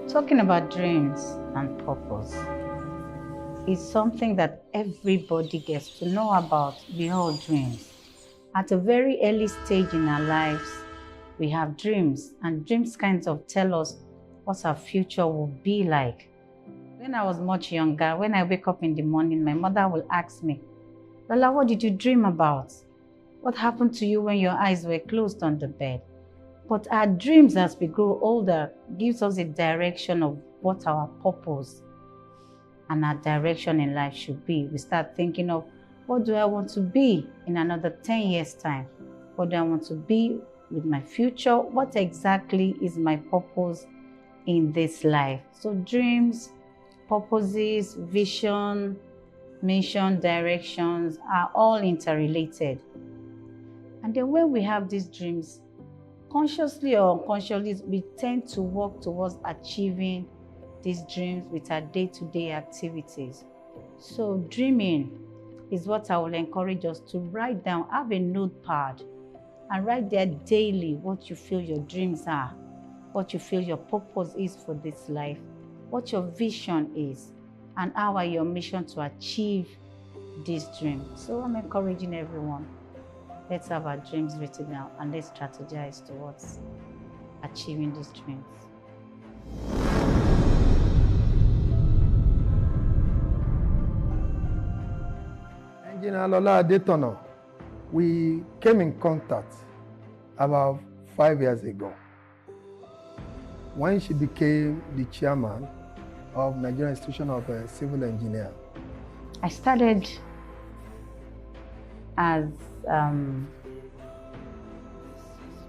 Talking about dreams and purpose is something that everybody gets to know about. We all dreams. At a very early stage in our lives, we have dreams, and dreams kind of tell us what our future will be like. When I was much younger, when I wake up in the morning, my mother will ask me, "Lola, what did you dream about? What happened to you when your eyes were closed on the bed?" But our dreams as we grow older gives us a direction of what our purpose and our direction in life should be. We start thinking of, what do I want to be in another 10 years' time? What do I want to be with my future? What exactly is my purpose in this life? So dreams, purposes, vision, mission, directions are all interrelated. And then when we have these dreams, consciously or unconsciously, we tend to work towards achieving these dreams with our day-to-day activities. So dreaming is what I will encourage us to write down. Have a notepad and write there daily what you feel your dreams are, what you feel your purpose is for this life, what your vision is, and how are your mission to achieve this dream. So I'm encouraging everyone, let's have our dreams written down and let's strategize towards achieving these dreams. Engr Omolola Adetona, we came in contact about 5 years ago when she became the chairman of Nigerian Institution of Civil Engineer. I started as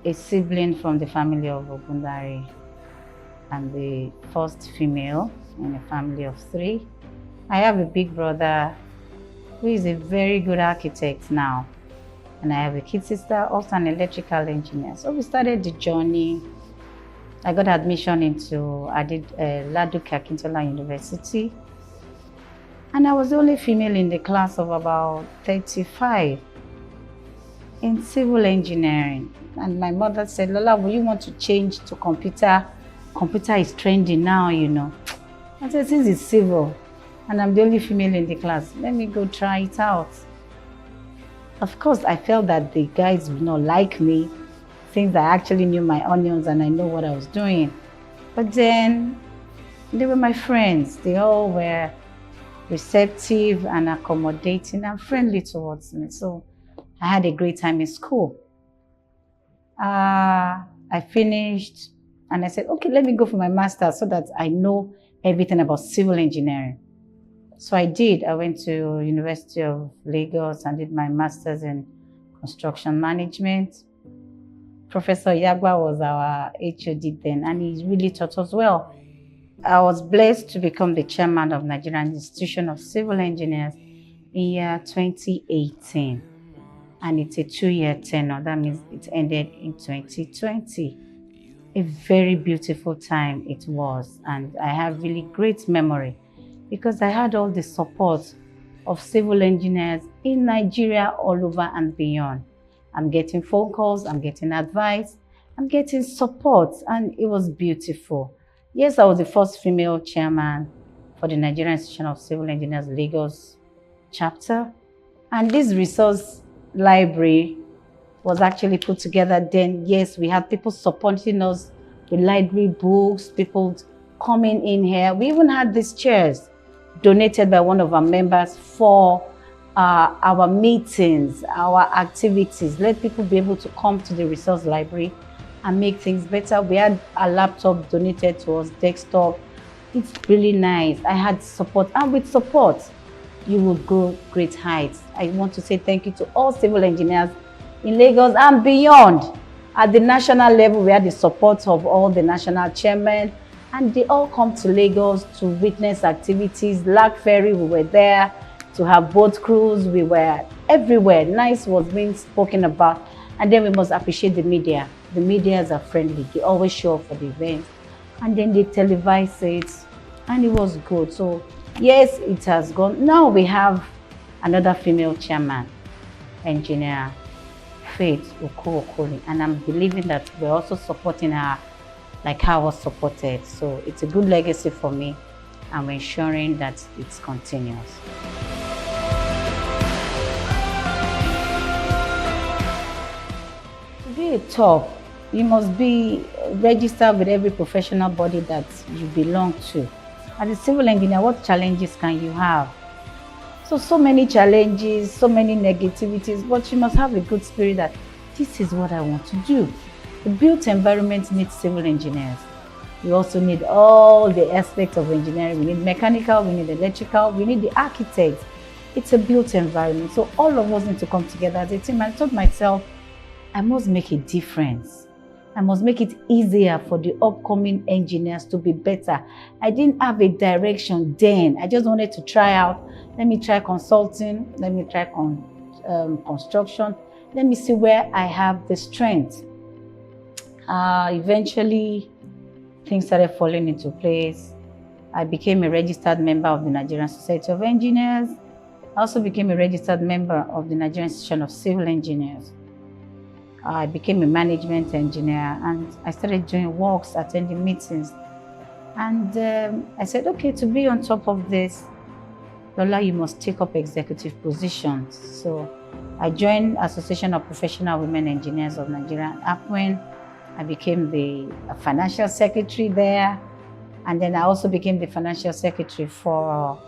a sibling from the family of Ogundari and the first female in a family of 3. I have a big brother who is a very good architect now, and I have a kid sister, also an electrical engineer. So we started the journey. I got admission I did Ladoke Akintola University, and I was the only female in the class of about 35 in civil engineering. And my mother said, "Lola, will you want to change to computer? Computer is trending now, you know." I said, "Since it's civil and I'm the only female in the class, let me go try it out." Of course, I felt that the guys would not like me since I actually knew my onions and I know what I was doing. But then they were my friends. They all were receptive and accommodating and friendly towards me. So I had a great time in school. I finished and I said, okay, let me go for my master's so that I know everything about civil engineering. So I did. I went to University of Lagos and did my master's in construction management. Professor Yagba was our HOD then, and he really taught us well. I was blessed to become the chairman of Nigerian Institution of Civil Engineers in year 2018. And it's a 2-year tenure. That means it ended in 2020. A very beautiful time it was. And I have really great memory because I had all the support of civil engineers in Nigeria, all over and beyond. I'm getting phone calls, I'm getting advice, I'm getting support, and it was beautiful. Yes, I was the first female chairman for the Nigerian Institution of Civil Engineers Lagos chapter. And this resource library was actually put together then. Yes, we had people supporting us with library books, people coming in here. We even had these chairs donated by one of our members for our meetings, our activities. Let people be able to come to the resource library and make things better. We had a laptop donated to us, desktop. It's really nice. I had support, and with support, you will go great heights. I want to say thank you to all civil engineers in Lagos and beyond. At the national level, we had the support of all the national chairmen, and they all come to Lagos to witness activities. Lag Ferry, we were there to have boat cruise. We were everywhere. Nice was being spoken about. And then we must appreciate the media. The medias are friendly. They always show up for the event. And then they televise it. And it was good. So yes, it has gone. Now we have another female chairman, engineer Faith Okoli. And I'm believing that we're also supporting her like how I was supported. So it's a good legacy for me, and we're ensuring that it continues. To be a top, you must be registered with every professional body that you belong to. As a civil engineer, what challenges can you have? So many challenges, so many negativities, but you must have a good spirit that this is what I want to do. The built environment needs civil engineers. We also need all the aspects of engineering. We need mechanical, we need electrical, we need the architects. It's a built environment. So all of us need to come together as a team. I told myself, I must make a difference. I must make it easier for the upcoming engineers to be better. I didn't have a direction then. I just wanted to try out. Let me try consulting. Let me try construction. Let me see where I have the strength. Eventually, things started falling into place. I became a registered member of the Nigerian Society of Engineers. I also became a registered member of the Nigerian Institution of Civil Engineers. I became a management engineer, and I started doing works, attending meetings. And I said, okay, to be on top of this, Lola, you must take up executive positions. So I joined Association of Professional Women Engineers of Nigeria, APWEN. I became the financial secretary there. And then I also became the financial secretary for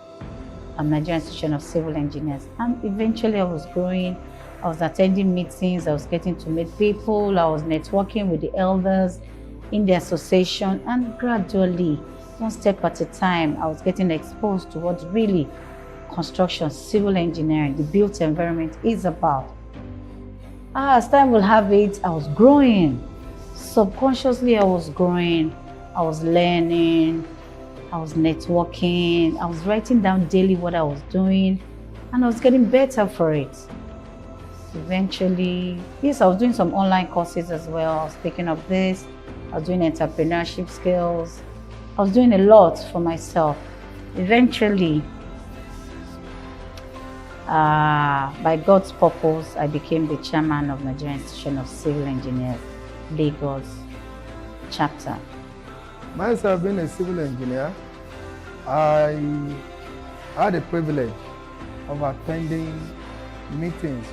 Nigerian Institution of Civil Engineers. And eventually I was growing. I was attending meetings, I was getting to meet people, I was networking with the elders in the association, and gradually, one step at a time, I was getting exposed to what really construction, civil engineering, the built environment is about. As time will have it, I was growing. Subconsciously, I was growing. I was learning, I was networking, I was writing down daily what I was doing, and I was getting better for it. Eventually, yes, I was doing some online courses as well. I was picking up this. I was doing entrepreneurship skills. I was doing a lot for myself. Eventually, by God's purpose, I became the chairman of Nigerian Institution of Civil Engineers, Lagos chapter. Myself being a civil engineer, I had the privilege of attending meetings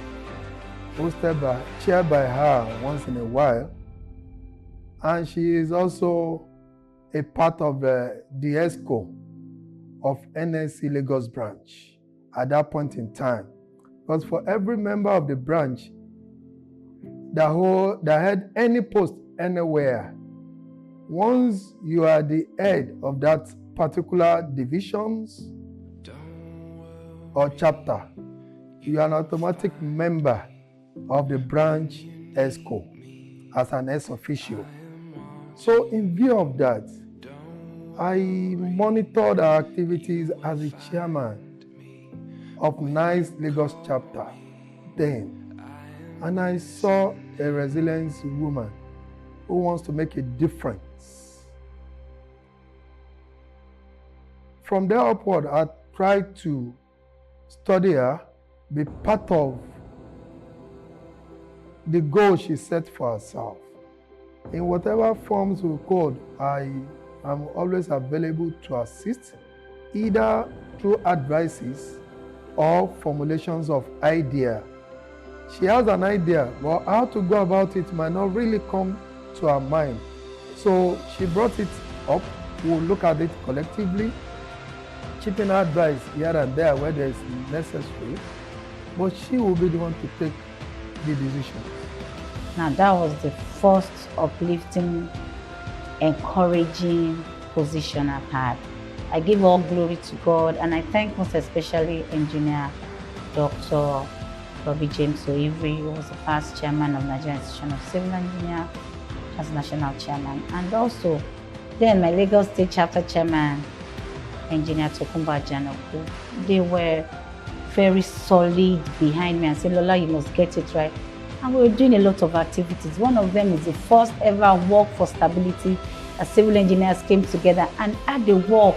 chaired by her once in a while, and she is also a part of the ESCO of NSC Lagos branch at that point in time. Because for every member of the branch that had any post anywhere, once you are the head of that particular divisions or chapter, you are an automatic member of the branch ESCO as an ex-officio. So in view of that, I monitored our activities as the chairman of NICE Lagos chapter then, and I saw a resilient woman who wants to make a difference. From there upward, I tried to study her, be part of the goal she set for herself. In whatever forms we could, I am always available to assist, either through advices or formulations of idea. She has an idea, but how to go about it might not really come to her mind. So she brought it up. We'll look at it collectively, chipping advice here and there where there is necessary, but she will be the one to take the decision. Now that was the first uplifting, encouraging position I've had. I give all glory to God, and I thank most especially Engineer Dr. Bobby James Oivri, who was the past chairman of Nigerian Institution of Civil Engineers as national chairman, and also then my Lagos State chapter chairman, Engineer Tokumba Janoku. They were very solid behind me and said, Lola, you must get it right. And we were doing a lot of activities. One of them is the first ever walk for stability. As civil engineers came together and had the walk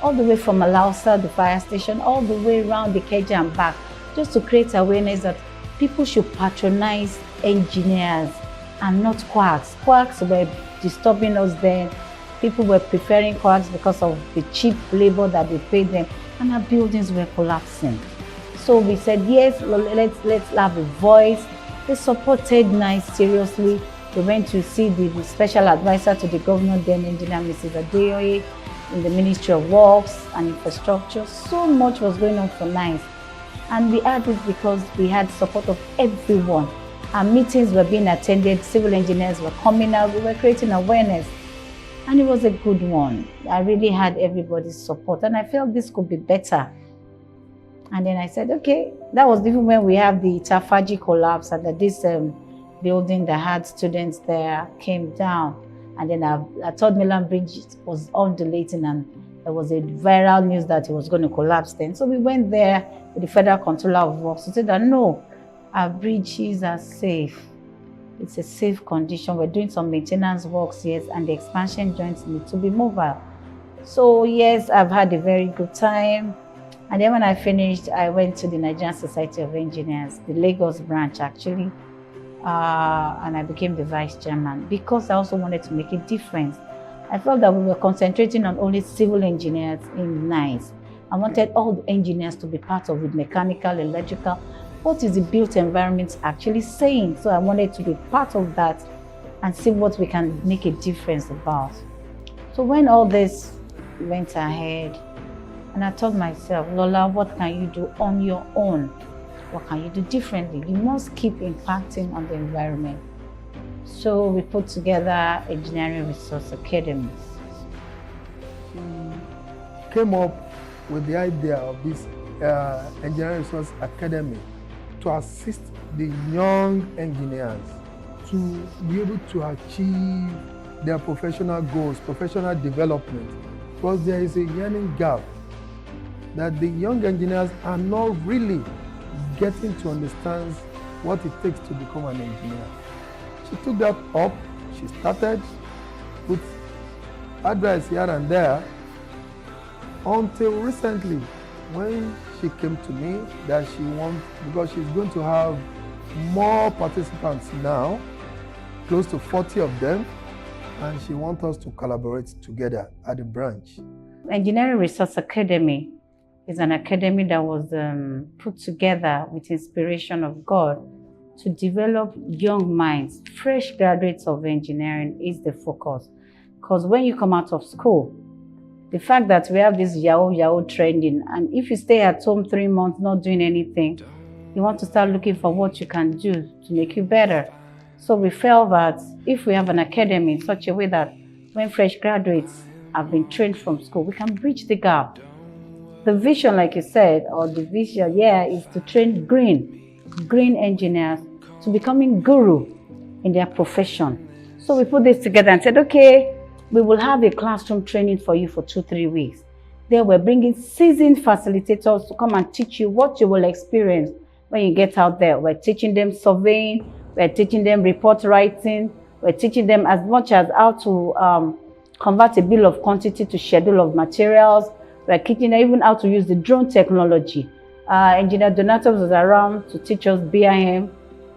all the way from Alausa, the fire station, all the way around the Keja and back, just to create awareness that people should patronize engineers and not quacks. Quacks were disturbing us then. People were preferring collapse because of the cheap labor that they paid them, and our buildings were collapsing. So we said, yes, let's have a voice. They supported NICE seriously. We went to see the special advisor to the governor then, Engineer Mrs. Adetona, in the Ministry of Works and Infrastructure. So much was going on for NICE. And we had it because we had support of everyone. Our meetings were being attended, civil engineers were coming out, we were creating awareness. And it was a good one. I really had everybody's support, and I felt this could be better. And then I said, okay, that was even when we have the Tafaji collapse, and that this building that had students there came down. And then our Third Mainland Bridge was undulating, and there was a viral news that it was going to collapse then. So we went there with the Federal Controller of Works to say that no, our bridges are safe. It's a safe condition. We're doing some maintenance works, yes, and the expansion joints need to be mobile. So yes, I've had a very good time. And then when I finished, I went to the Nigerian Society of Engineers, the Lagos branch actually, and I became the vice chairman because I also wanted to make a difference. I felt that we were concentrating on only civil engineers in NICE. I wanted all the engineers to be part of it, mechanical, electrical. What is the built environment actually saying? So I wanted to be part of that and see what we can make a difference about. So when all this went ahead, and I told myself, Lola, what can you do on your own? What can you do differently? You must keep impacting on the environment. So we put together Engineering Resource Academy. Came up with the idea of this Engineering Resource Academy to assist the young engineers to be able to achieve their professional goals, professional development, because there is a yearning gap that the young engineers are not really getting to understand what it takes to become an engineer. She took that up, she started, put advice here and there, until recently when she came to me that she wants, because she's going to have more participants now, close to 40 of them, and she wants us to collaborate together at the branch. Engineering Resource Academy is an academy that was put together with inspiration of God to develop young minds. Fresh graduates of engineering is the focus. Because when you come out of school, the fact that we have this Yahoo trending, and if you stay at home 3 months not doing anything, you want to start looking for what you can do to make you better. So we felt that if we have an academy in such a way that when fresh graduates have been trained from school, we can bridge the gap. The vision, like you said, or the vision, is to train green engineers to becoming guru in their profession. So we put this together and said, okay, we will have a classroom training for you for 2-3 weeks. There we're bringing seasoned facilitators to come and teach you what you will experience when you get out there. We're teaching them surveying, we're teaching them report writing, we're teaching them as much as how to convert a bill of quantity to schedule of materials. We're teaching them even how to use the drone technology. Engineer Donato was around to teach us BIM,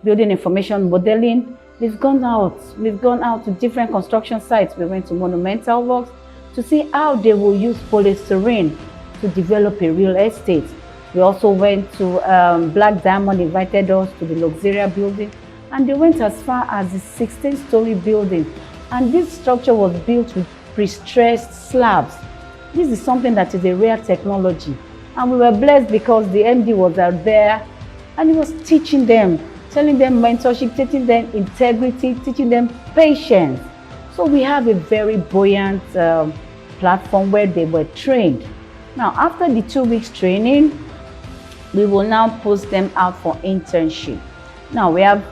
building information modeling. We've gone out to different construction sites. We went to Monumental Works to see how they will use polystyrene to develop a real estate. We also went to Black Diamond, invited us to the Luxuria building, and they went as far as the 16-story building. And this structure was built with pre-stressed slabs. This is something that is a rare technology. And we were blessed because the MD was out there and he was teaching them, telling them mentorship, teaching them integrity, teaching them patience. So we have a very buoyant platform where they were trained. Now, after the 2 weeks training, we will now post them out for internship. Now, we have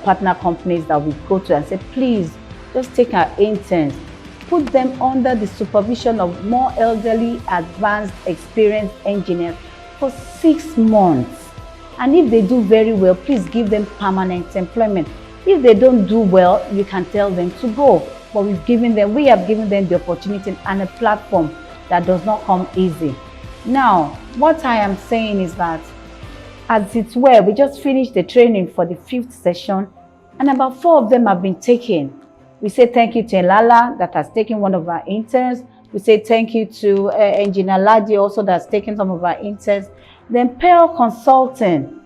partner companies that we go to and say, please, just take our interns, put them under the supervision of more elderly, advanced, experienced engineers for 6 months. And if they do very well, please give them permanent employment. If they don't do well, you can tell them to go. But we have given them the opportunity and a platform that does not come easy. Now, what I am saying is that, as it were, we just finished the training for the 5th session, and about 4 of them have been taken. We say thank you to Elala that has taken one of our interns. We say thank you to Engineer Ladi also that's taken some of our interns. Then Pearl Consulting,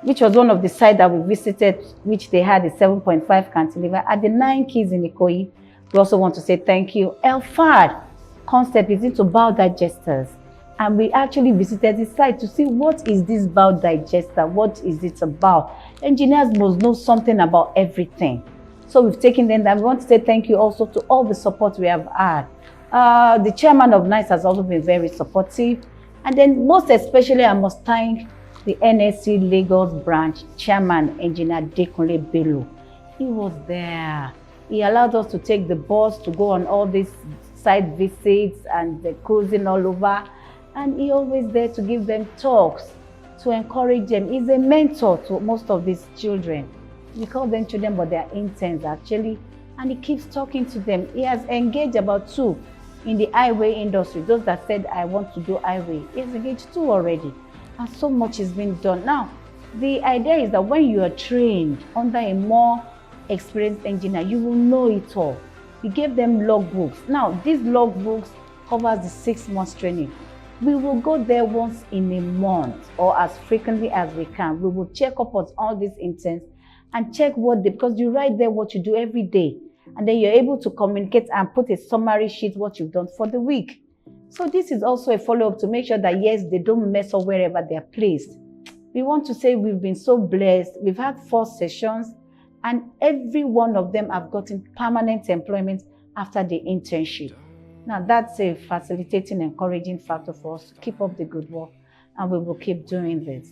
which was one of the sites that we visited, which they had a 7.5 cantilever at the 9 Keys in Ikoyi. We also want to say thank you. Elfad Concept is into bowel digesters. And we actually visited the site to see what is this bowel digester, what is it about. Engineers must know something about everything. So we've taken them that. We want to say thank you also to all the support we have had. The chairman of NICE has also been very supportive. And then most especially, I must thank the NSC Lagos branch chairman, Engineer Dekunle Bello. He was there. He allowed us to take the bus to go on all these site visits and the cruising all over. And he always there to give them talks, to encourage them. He's a mentor to most of these children. We call them children, but they are interns actually. And he keeps talking to them. He has engaged about 2 in the highway industry. Those that said, I want to do highway. He has engaged 2 already. And so much is being done. Now, the idea is that when you are trained under a more experienced engineer, you will know it all. We gave them logbooks. Now, these logbooks covers the 6 months training. We will go there once in a month or as frequently as we can. We will check up on all these interns and check what they, because you write there what you do every day. And then you're able to communicate and put a summary sheet what you've done for the week. So this is also a follow-up to make sure that, yes, they don't mess up wherever they're placed. We want to say we've been so blessed. We've had 4 sessions and every one of them have gotten permanent employment after the internship. Now that's a facilitating, encouraging factor for us to keep up the good work, and we will keep doing this.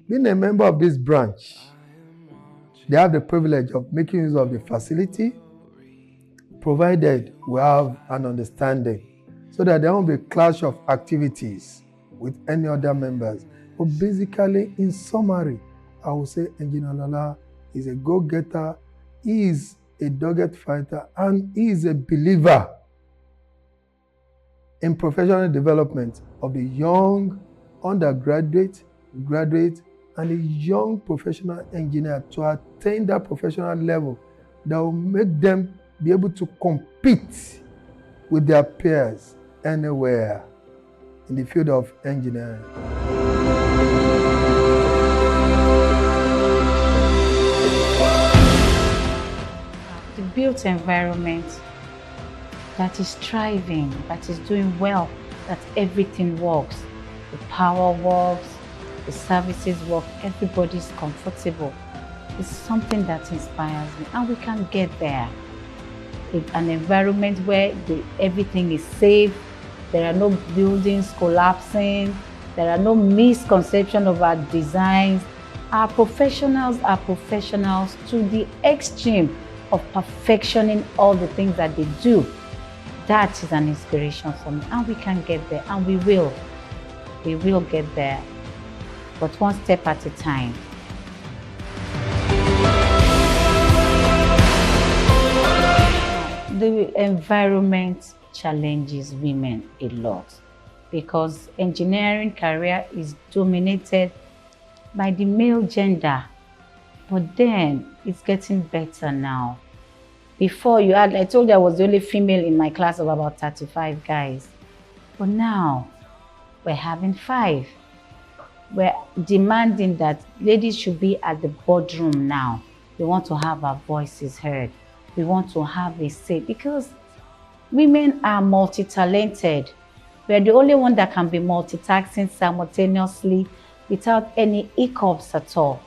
Being a member of this branch, they have the privilege of making use of the facility, provided we have an understanding, so that there won't be a clash of activities with any other members. But basically, in summary, I would say Engineer Lala is a go-getter, he is a dogged fighter, and he is a believer in professional development of the young undergraduate, graduate, and a young professional engineer to attain that professional level that will make them be able to compete with their peers anywhere in the field of engineering. The built environment that is thriving, that is doing well, that everything works. The power works, the services work, everybody's comfortable. It's something that inspires me, and we can get there. An environment where everything is safe, there are no buildings collapsing, there are no misconceptions of our designs. Our professionals are professionals to the extreme of perfectioning all the things that they do. That is an inspiration for me, and we can get there, and we will. We will get there, but one step at a time. The environment challenges women a lot because engineering career is dominated by the male gender, but then it's getting better now. Before you had, I told you I was the only female in my class of about 35 guys, but now we're having 5. We're demanding that ladies should be at the boardroom now. We want to have our voices heard. We want to have a say because women are multi-talented. We're the only one that can be multitasking simultaneously without any hiccups at all.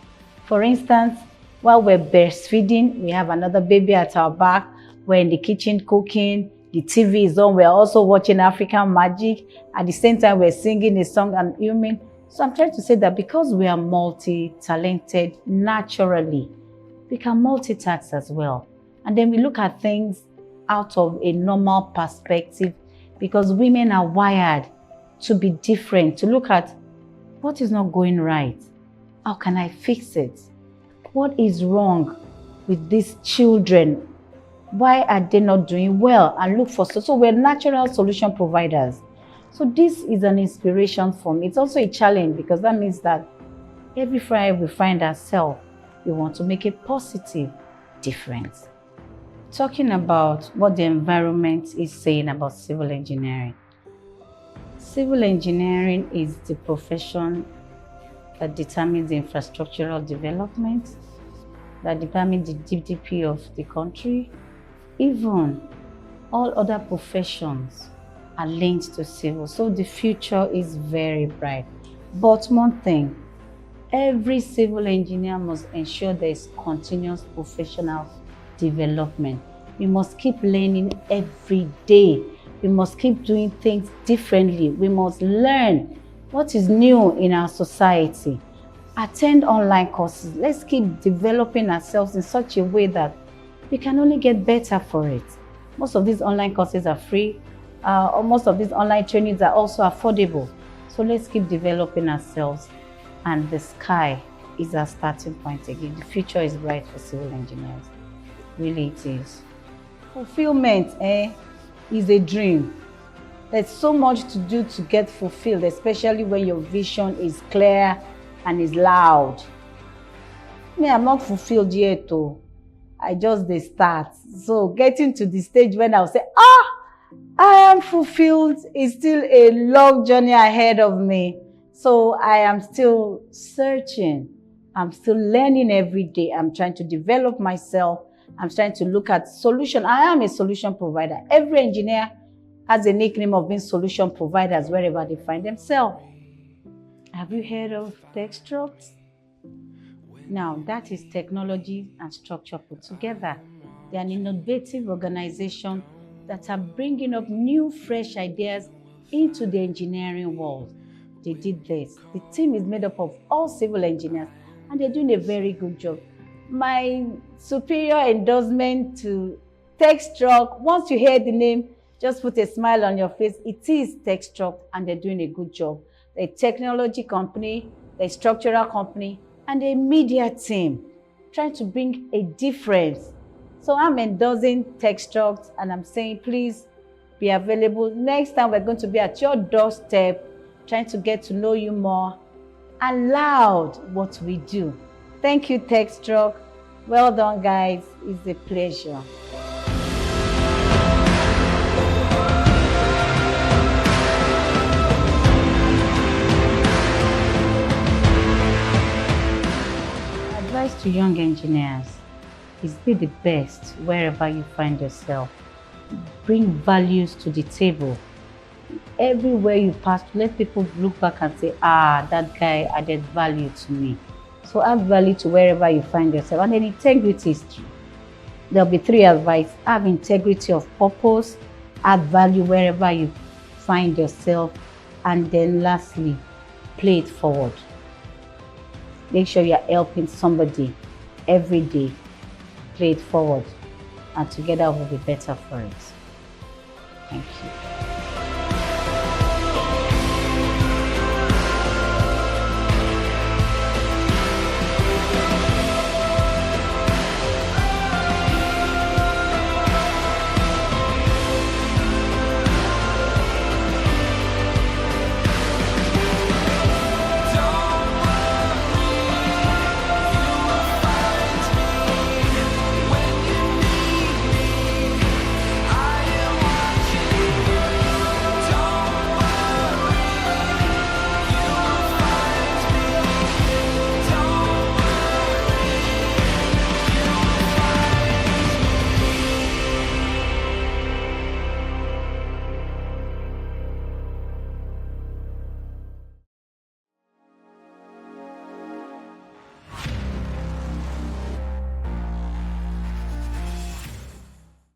For instance, while we're breastfeeding, we have another baby at our back. We're in the kitchen cooking. The TV is on. We're also watching African Magic. At the same time, we're singing a song and humming. So I'm trying to say that because we are multi-talented naturally, we can multitask as well. And then we look at things out of a normal perspective because women are wired to be different, to look at what is not going right. How can I fix it? What is wrong with these children? Why are they not doing well? And look for, so we're natural solution providers. So this is an inspiration for me. It's also a challenge because that means that every Friday we find ourselves, we want to make a positive difference. Talking about what the environment is saying about civil engineering. Civil engineering is the profession that determines the infrastructural development, that determines the GDP of the country. Even all other professions are linked to civil, so the future is very bright. But one thing, every civil engineer must ensure there is continuous professional development. We must keep learning every day. We must keep doing things differently. We must learn what is new in our society. Attend online courses. Let's keep developing ourselves in such a way that we can only get better for it. Most of these online courses are free. Or most of these online trainings are also affordable. So let's keep developing ourselves, and the sky is our starting point again. The future is bright for civil engineers. Really it is. Fulfillment is a dream. There's so much to do to get fulfilled, especially when your vision is clear and is loud. Me, I'm not fulfilled yet though. I just start. So getting to the stage when I'll say, I am fulfilled, is still a long journey ahead of me. So I am still searching. I'm still learning every day. I'm trying to develop myself. I'm trying to look at solution. I am a solution provider. Every engineer has a nickname of being solution providers wherever they find themselves. Have you heard of TechStruct? Now, that is technology and structure put together. They are an innovative organization that are bringing up new, fresh ideas into the engineering world. They did this. The team is made up of all civil engineers, and they're doing a very good job. My superior endorsement to TechStruct, once you hear the name, just put a smile on your face. It is TechStruct, and they're doing a good job. They're a technology company, they're a structural company, and a media team trying to bring a difference. So I'm endorsing TechStruct, and I'm saying, please be available. Next time, we're going to be at your doorstep, trying to get to know you more and loud what we do. Thank you, TechStruct. Well done, guys. It's a pleasure. Advice to young engineers is be the best wherever you find yourself. Bring values to the table. Everywhere you pass, let people look back and say, that guy added value to me. So add value to wherever you find yourself. And then integrity is true. There'll be 3 advice. Have integrity of purpose, add value wherever you find yourself, and then lastly, play it forward. Make sure you're helping somebody every day. Play it forward, and together we'll be better for it. Thank you.